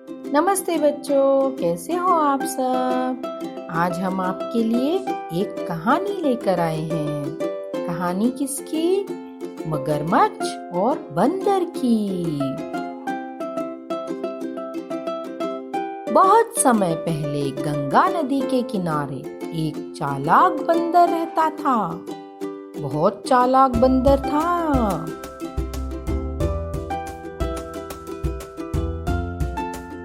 नमस्ते बच्चों, कैसे हो आप सब। आज हम आपके लिए एक कहानी लेकर आए हैं। कहानी किसकी? मगरमच्छ और बंदर की। बहुत समय पहले गंगा नदी के किनारे एक चालाक बंदर रहता था। बहुत चालाक बंदर था।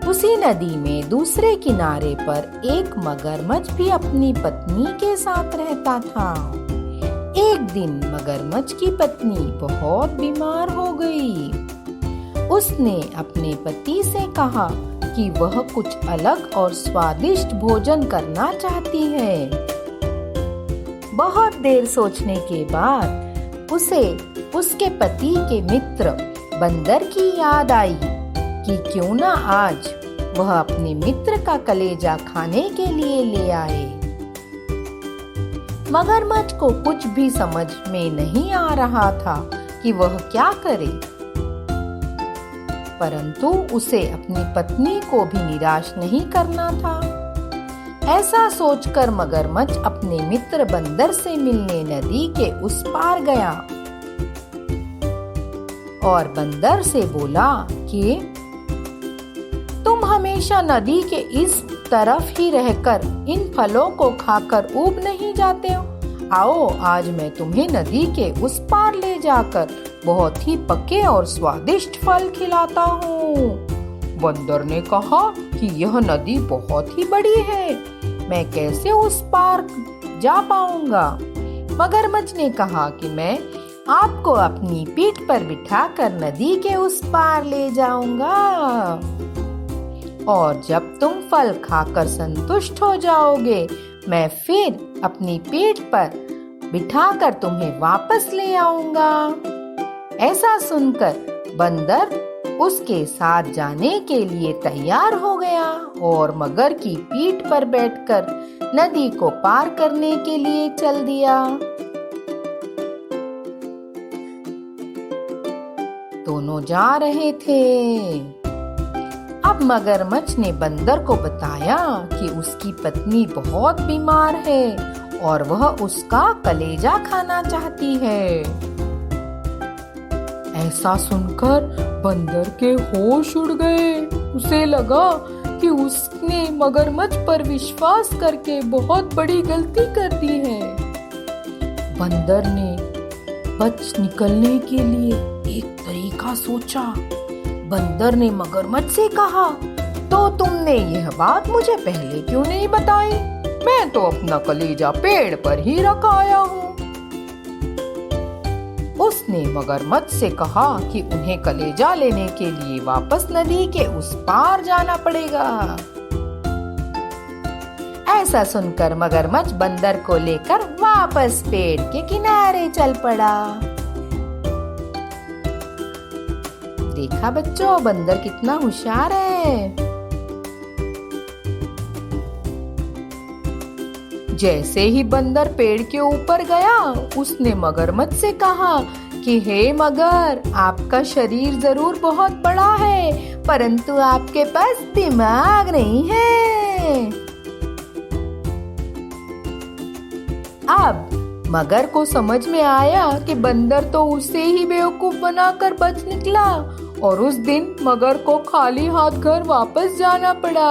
उसी नदी में दूसरे किनारे पर एक मगरमच्छ भी अपनी पत्नी के साथ रहता था। एक दिन मगरमच्छ की पत्नी बहुत बीमार हो गई। उसने अपने पति से कहा कि वह कुछ अलग और स्वादिष्ट भोजन करना चाहती है। बहुत देर सोचने के बाद उसे उसके पति के मित्र बंदर की याद आई कि क्यों ना आज वह अपने मित्र का कलेजा खाने के लिए ले आए। मगरमच्छ को कुछ भी समझ में नहीं आ रहा था कि वह क्या करे, परंतु उसे अपनी पत्नी को भी निराश नहीं करना था। ऐसा सोचकर मगरमच्छ अपने मित्र बंदर से मिलने नदी के उस पार गया और बंदर से बोला कि तुम हमेशा नदी के इस तरफ ही रहकर इन फलों को खाकर ऊब नहीं जाते हो। आओ आज मैं तुम्हें नदी के उस पार ले जाकर बहुत ही पके और स्वादिष्ट फल खिलाता हूँ। बंदर ने कहा कि यह नदी बहुत ही बड़ी है, मैं कैसे उस पार जा पाऊंगा। मगरमच्छ ने कहा कि मैं आपको अपनी पीठ पर बिठाकर नदी के उस पार ले जाऊंगा और जब तुम फल खाकर संतुष्ट हो जाओगे मैं फिर अपनी पीठ पर बिठाकर तुम्हें वापस ले आऊंगा। ऐसा सुनकर बंदर उसके साथ जाने के लिए तैयार हो गया और मगर की पीठ पर बैठकर नदी को पार करने के लिए चल दिया। दोनों जा रहे थे। अब मगरमच्छ ने बंदर को बताया कि उसकी पत्नी बहुत बीमार है और वह उसका कलेजा खाना चाहती है। ऐसा सुनकर बंदर के होश उड़ गए। उसे लगा कि उसने मगरमच्छ पर विश्वास करके बहुत बड़ी गलती कर दी है। बंदर ने बच निकलने के लिए एक तरीका सोचा। बंदर ने मगरमच्छ से कहा, तो तुमने यह बात मुझे पहले क्यों नहीं बताई? मैं तो अपना कलेजा पेड़ पर ही रख आया हूँ। उसने मगरमच्छ से कहा कि उन्हें कलेजा लेने के लिए वापस नदी के उस पार जाना पड़ेगा। ऐसा सुनकर मगरमच्छ बंदर को लेकर वापस पेड़ के किनारे चल पड़ा। देखा बच्चों, बंदर कितना होशियार है। जैसे ही बंदर पेड़ के ऊपर गया उसने मगरमच्छ से कहा कि हे मगर, आपका शरीर जरूर बहुत बड़ा है परंतु आपके पास दिमाग नहीं है। अब मगर को समझ में आया कि बंदर तो उसे ही बेवकूफ बनाकर बच निकला और उस दिन मगर को खाली हाथ घर वापस जाना पड़ा।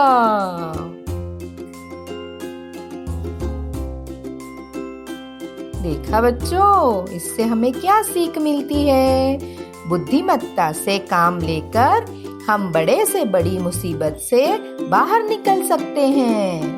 देखा बच्चों, इससे हमें क्या सीख मिलती है? बुद्धिमत्ता से काम लेकर हम बड़े से बड़ी मुसीबत से बाहर निकल सकते हैं।